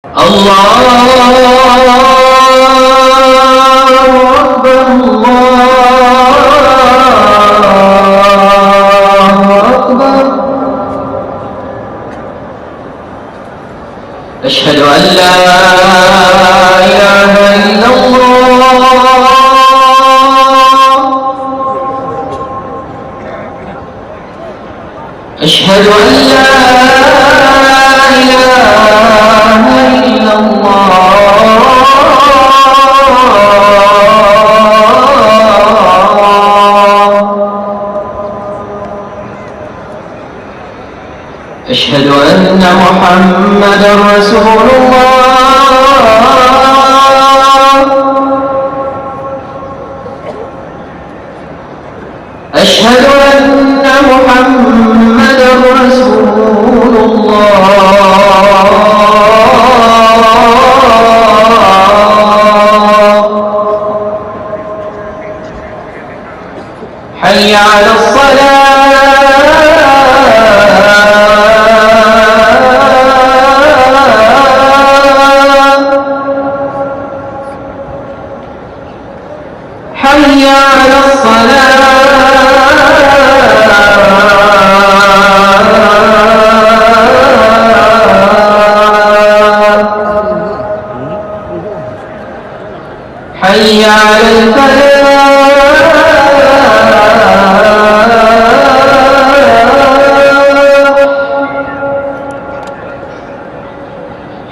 أشهد أن لا إله إلا الله. أشهد أن لا إله إلا الله. أشهد أن محمدًا رسول الله. أشهد أن محمدًا رسول الله. حي على الصلاة. حي على الصلاة. حي على الفلاح.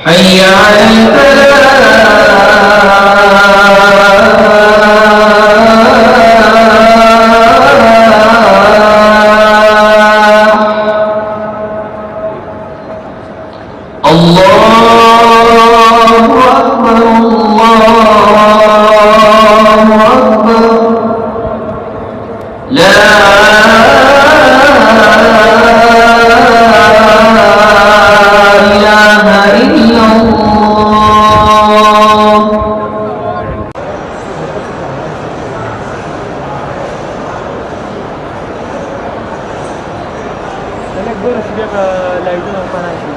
حي على الله أكبر. الله أكبر. لا إله إلا الله. Nag-boros dia ke live ng panay.